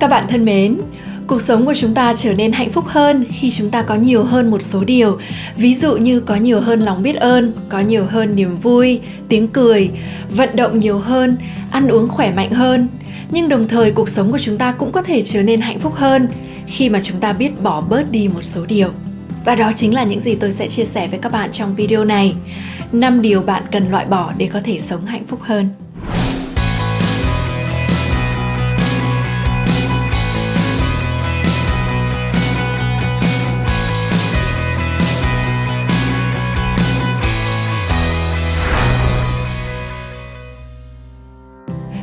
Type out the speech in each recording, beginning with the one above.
Các bạn thân mến, cuộc sống của chúng ta trở nên hạnh phúc hơn khi chúng ta có nhiều hơn một số điều. Ví dụ như có nhiều hơn lòng biết ơn, có nhiều hơn niềm vui, tiếng cười, vận động nhiều hơn, ăn uống khỏe mạnh hơn. Nhưng đồng thời cuộc sống của chúng ta cũng có thể trở nên hạnh phúc hơn khi mà chúng ta biết bỏ bớt đi một số điều. Và đó chính là những gì tôi sẽ chia sẻ với các bạn trong video này. 5 điều bạn cần loại bỏ để có thể sống hạnh phúc hơn.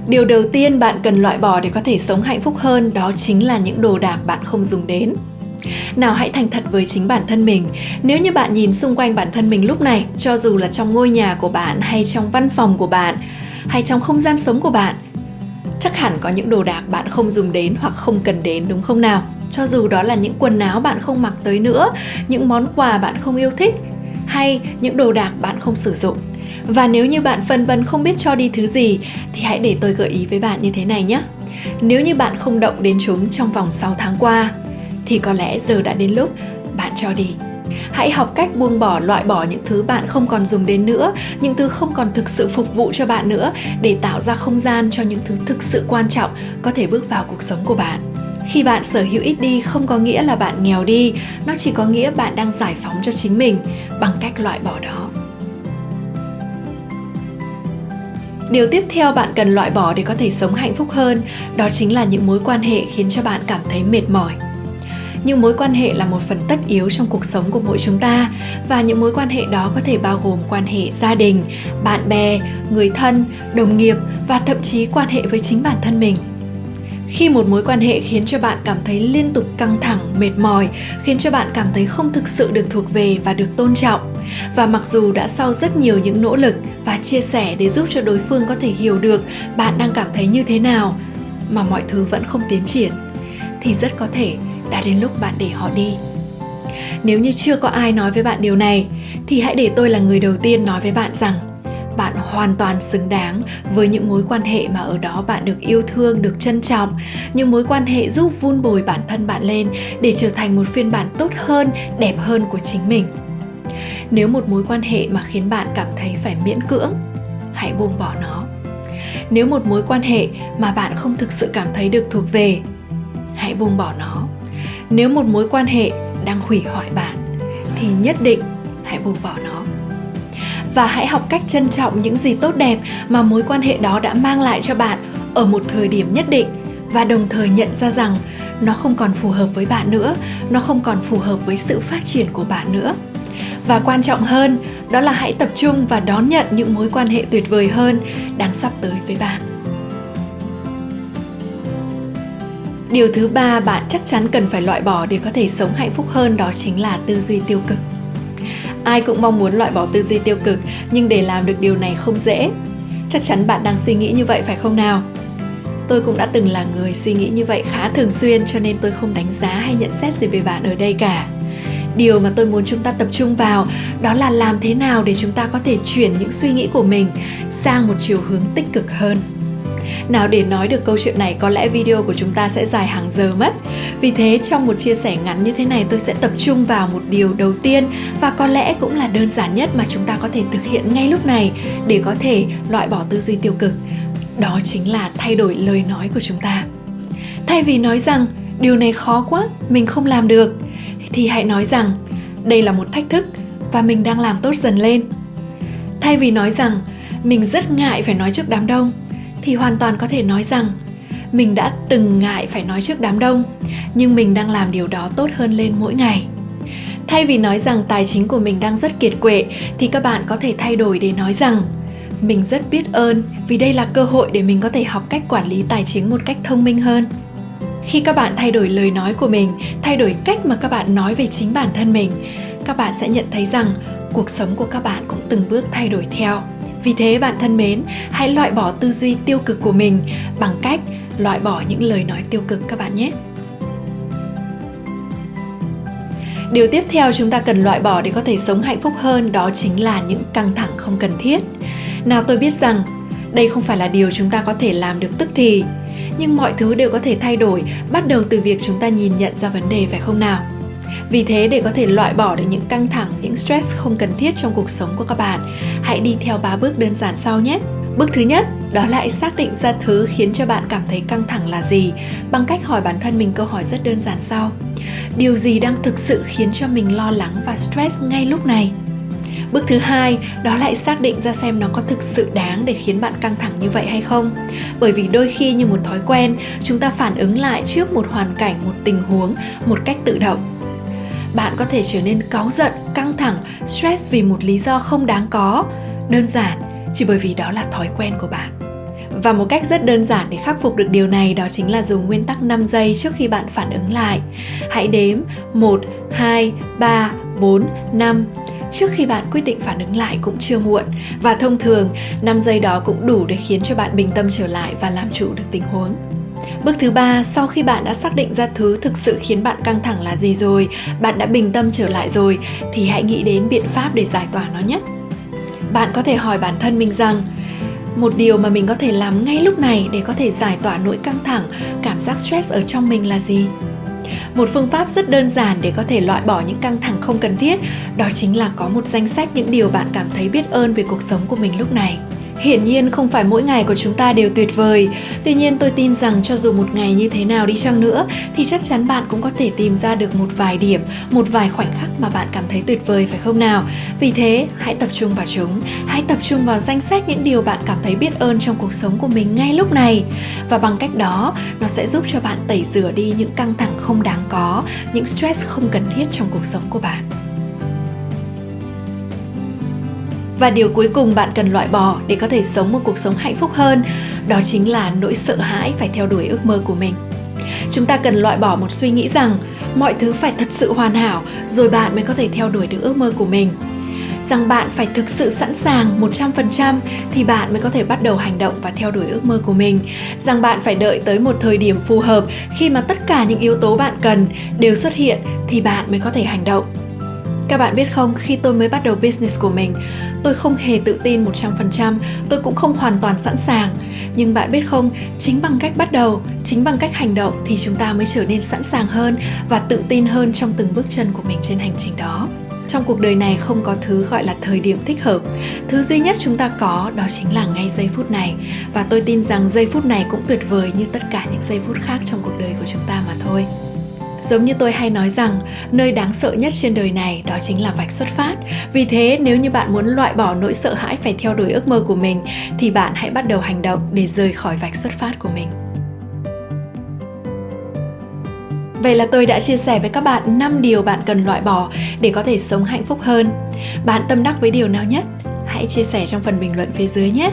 Điều đầu tiên bạn cần loại bỏ để có thể sống hạnh phúc hơn đó chính là những đồ đạc bạn không dùng đến. Nào hãy thành thật với chính bản thân mình. Nếu như bạn nhìn xung quanh bản thân mình lúc này, cho dù là trong ngôi nhà của bạn hay trong văn phòng của bạn hay trong không gian sống của bạn, chắc hẳn có những đồ đạc bạn không dùng đến hoặc không cần đến, đúng không nào? Cho dù đó là những quần áo bạn không mặc tới nữa, những món quà bạn không yêu thích hay những đồ đạc bạn không sử dụng. Và nếu như bạn phân vân không biết cho đi thứ gì thì hãy để tôi gợi ý với bạn như thế này nhé. Nếu như bạn không động đến chúng trong vòng 6 tháng qua thì có lẽ giờ đã đến lúc bạn cho đi. Hãy học cách buông bỏ, loại bỏ những thứ bạn không còn dùng đến nữa, những thứ không còn thực sự phục vụ cho bạn nữa, để tạo ra không gian cho những thứ thực sự quan trọng có thể bước vào cuộc sống của bạn. Khi bạn sở hữu ít đi không có nghĩa là bạn nghèo đi, nó chỉ có nghĩa bạn đang giải phóng cho chính mình bằng cách loại bỏ đó. Điều tiếp theo bạn cần loại bỏ để có thể sống hạnh phúc hơn, đó chính là những mối quan hệ khiến cho bạn cảm thấy mệt mỏi. Nhưng mối quan hệ là một phần tất yếu trong cuộc sống của mỗi chúng ta, và những mối quan hệ đó có thể bao gồm quan hệ gia đình, bạn bè, người thân, đồng nghiệp và thậm chí quan hệ với chính bản thân mình. Khi một mối quan hệ khiến cho bạn cảm thấy liên tục căng thẳng, mệt mỏi, khiến cho bạn cảm thấy không thực sự được thuộc về và được tôn trọng, và mặc dù đã sau rất nhiều những nỗ lực và chia sẻ để giúp cho đối phương có thể hiểu được bạn đang cảm thấy như thế nào mà mọi thứ vẫn không tiến triển, thì rất có thể đã đến lúc bạn để họ đi. Nếu như chưa có ai nói với bạn điều này, thì hãy để tôi là người đầu tiên nói với bạn rằng bạn hoàn toàn xứng đáng với những mối quan hệ mà ở đó bạn được yêu thương, được trân trọng, những mối quan hệ giúp vun bồi bản thân bạn lên để trở thành một phiên bản tốt hơn, đẹp hơn của chính mình. Nếu một mối quan hệ mà khiến bạn cảm thấy phải miễn cưỡng, hãy buông bỏ nó. Nếu một mối quan hệ mà bạn không thực sự cảm thấy được thuộc về, hãy buông bỏ nó. Nếu một mối quan hệ đang hủy hoại bạn, thì nhất định hãy buông bỏ nó. Và hãy học cách trân trọng những gì tốt đẹp mà mối quan hệ đó đã mang lại cho bạn ở một thời điểm nhất định, và đồng thời nhận ra rằng nó không còn phù hợp với bạn nữa, nó không còn phù hợp với sự phát triển của bạn nữa. Và quan trọng hơn, đó là hãy tập trung và đón nhận những mối quan hệ tuyệt vời hơn đang sắp tới với bạn. Điều thứ ba bạn chắc chắn cần phải loại bỏ để có thể sống hạnh phúc hơn, đó chính là tư duy tiêu cực. Ai cũng mong muốn loại bỏ tư duy tiêu cực, nhưng để làm được điều này không dễ. Chắc chắn bạn đang suy nghĩ như vậy phải không nào? Tôi cũng đã từng là người suy nghĩ như vậy khá thường xuyên, cho nên tôi không đánh giá hay nhận xét gì về bạn ở đây cả. Điều mà tôi muốn chúng ta tập trung vào đó là làm thế nào để chúng ta có thể chuyển những suy nghĩ của mình sang một chiều hướng tích cực hơn. Nào, để nói được câu chuyện này có lẽ video của chúng ta sẽ dài hàng giờ mất. Vì thế trong một chia sẻ ngắn như thế này, tôi sẽ tập trung vào một điều đầu tiên và có lẽ cũng là đơn giản nhất mà chúng ta có thể thực hiện ngay lúc này để có thể loại bỏ tư duy tiêu cực. Đó chính là thay đổi lời nói của chúng ta. Thay vì nói rằng điều này khó quá, mình không làm được, thì hãy nói rằng đây là một thách thức và mình đang làm tốt dần lên. Thay vì nói rằng mình rất ngại phải nói trước đám đông, thì hoàn toàn có thể nói rằng mình đã từng ngại phải nói trước đám đông, nhưng mình đang làm điều đó tốt hơn lên mỗi ngày. Thay vì nói rằng tài chính của mình đang rất kiệt quệ, thì các bạn có thể thay đổi để nói rằng mình rất biết ơn vì đây là cơ hội để mình có thể học cách quản lý tài chính một cách thông minh hơn. Khi các bạn thay đổi lời nói của mình, thay đổi cách mà các bạn nói về chính bản thân mình, các bạn sẽ nhận thấy rằng cuộc sống của các bạn cũng từng bước thay đổi theo. Vì thế bạn thân mến, hãy loại bỏ tư duy tiêu cực của mình bằng cách loại bỏ những lời nói tiêu cực các bạn nhé. Điều tiếp theo chúng ta cần loại bỏ để có thể sống hạnh phúc hơn, đó chính là những căng thẳng không cần thiết. Nào, tôi biết rằng đây không phải là điều chúng ta có thể làm được tức thì, Nhưng mọi thứ đều có thể thay đổi, bắt đầu từ việc chúng ta nhìn nhận ra vấn đề, phải không nào? Vì thế, để có thể loại bỏ được những căng thẳng, những stress không cần thiết trong cuộc sống của các bạn, hãy đi theo 3 bước đơn giản sau nhé. Bước thứ nhất, đó là hãy xác định ra thứ khiến cho bạn cảm thấy căng thẳng là gì, bằng cách hỏi bản thân mình câu hỏi rất đơn giản sau. Điều gì đang thực sự khiến cho mình lo lắng và stress ngay lúc này? Bước thứ hai, đó là hãy xác định ra xem nó có thực sự đáng để khiến bạn căng thẳng như vậy hay không. Bởi vì đôi khi như một thói quen, chúng ta phản ứng lại trước một hoàn cảnh, một tình huống, một cách tự động. Bạn có thể trở nên cáu giận, căng thẳng, stress vì một lý do không đáng có, đơn giản, chỉ bởi vì đó là thói quen của bạn. Và một cách rất đơn giản để khắc phục được điều này đó chính là dùng nguyên tắc 5 giây trước khi bạn phản ứng lại. Hãy đếm 1, 2, 3, 4, 5. Trước khi bạn quyết định phản ứng lại cũng chưa muộn. Và thông thường, 5 giây đó cũng đủ để khiến cho bạn bình tâm trở lại và làm chủ được tình huống. Bước thứ 3, sau khi bạn đã xác định ra thứ thực sự khiến bạn căng thẳng là gì rồi, bạn đã bình tâm trở lại rồi, thì hãy nghĩ đến biện pháp để giải tỏa nó nhé. Bạn có thể hỏi bản thân mình rằng, một điều mà mình có thể làm ngay lúc này để có thể giải tỏa nỗi căng thẳng, cảm giác stress ở trong mình là gì? Một phương pháp rất đơn giản để có thể loại bỏ những căng thẳng không cần thiết, đó chính là có một danh sách những điều bạn cảm thấy biết ơn về cuộc sống của mình lúc này. Hiển nhiên không phải mỗi ngày của chúng ta đều tuyệt vời. Tuy nhiên tôi tin rằng cho dù một ngày như thế nào đi chăng nữa thì chắc chắn bạn cũng có thể tìm ra được một vài điểm, một vài khoảnh khắc mà bạn cảm thấy tuyệt vời, phải không nào? Vì thế, hãy tập trung vào chúng. Hãy tập trung vào danh sách những điều bạn cảm thấy biết ơn trong cuộc sống của mình ngay lúc này. Và bằng cách đó, nó sẽ giúp cho bạn tẩy rửa đi những căng thẳng không đáng có, những stress không cần thiết trong cuộc sống của bạn. Và điều cuối cùng bạn cần loại bỏ để có thể sống một cuộc sống hạnh phúc hơn, đó chính là nỗi sợ hãi phải theo đuổi ước mơ của mình. Chúng ta cần loại bỏ một suy nghĩ rằng mọi thứ phải thật sự hoàn hảo rồi bạn mới có thể theo đuổi được ước mơ của mình. Rằng bạn phải thực sự sẵn sàng 100% thì bạn mới có thể bắt đầu hành động và theo đuổi ước mơ của mình. Rằng bạn phải đợi tới một thời điểm phù hợp khi mà tất cả những yếu tố bạn cần đều xuất hiện thì bạn mới có thể hành động. Các bạn biết không, khi tôi mới bắt đầu business của mình, tôi không hề tự tin 100%, tôi cũng không hoàn toàn sẵn sàng. Nhưng bạn biết không, chính bằng cách bắt đầu, chính bằng cách hành động thì chúng ta mới trở nên sẵn sàng hơn và tự tin hơn trong từng bước chân của mình trên hành trình đó. Trong cuộc đời này không có thứ gọi là thời điểm thích hợp. Thứ duy nhất chúng ta có đó chính là ngay giây phút này. Và tôi tin rằng giây phút này cũng tuyệt vời như tất cả những giây phút khác trong cuộc đời của chúng ta mà thôi. Giống như tôi hay nói rằng, nơi đáng sợ nhất trên đời này đó chính là vạch xuất phát. Vì thế, nếu như bạn muốn loại bỏ nỗi sợ hãi phải theo đuổi ước mơ của mình, thì bạn hãy bắt đầu hành động để rời khỏi vạch xuất phát của mình. Vậy là tôi đã chia sẻ với các bạn 5 điều bạn cần loại bỏ để có thể sống hạnh phúc hơn. Bạn tâm đắc với điều nào nhất? Hãy chia sẻ trong phần bình luận phía dưới nhé.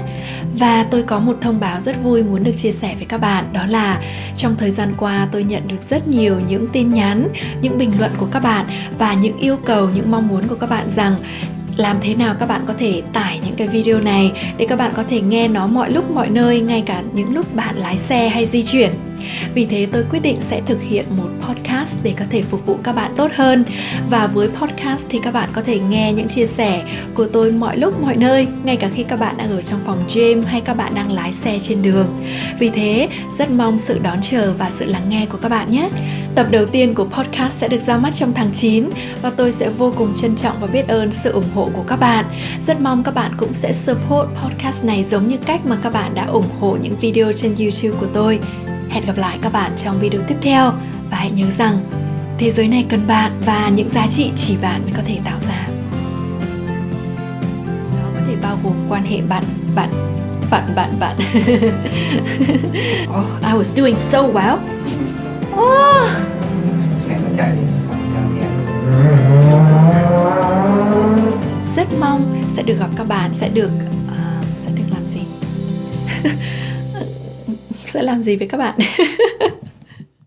Và tôi có một thông báo rất vui muốn được chia sẻ với các bạn, đó là trong thời gian qua tôi nhận được rất nhiều những tin nhắn, những bình luận của các bạn và những yêu cầu, những mong muốn của các bạn rằng làm thế nào các bạn có thể tải những cái video này để các bạn có thể nghe nó mọi lúc mọi nơi, ngay cả những lúc bạn lái xe hay di chuyển. Vì thế tôi quyết định sẽ thực hiện một podcast để có thể phục vụ các bạn tốt hơn. Và với podcast thì các bạn có thể nghe những chia sẻ của tôi mọi lúc mọi nơi, ngay cả khi các bạn đang ở trong phòng gym hay các bạn đang lái xe trên đường. Vì thế rất mong sự đón chờ và sự lắng nghe của các bạn nhé. Tập đầu tiên của podcast sẽ được ra mắt trong tháng 9 và tôi sẽ vô cùng trân trọng và biết ơn sự ủng hộ của các bạn. Rất mong các bạn cũng sẽ support podcast này giống như cách mà các bạn đã ủng hộ những video trên YouTube của tôi. Hẹn gặp lại các bạn trong video tiếp theo và hãy nhớ rằng thế giới này cần bạn và những giá trị chỉ bạn mới có thể tạo ra. Nó có thể bao gồm quan hệ bạn. Oh, I was doing so well. Oh. Rất mong sẽ được gặp các bạn, sẽ được làm gì? Sẽ làm gì với các bạn?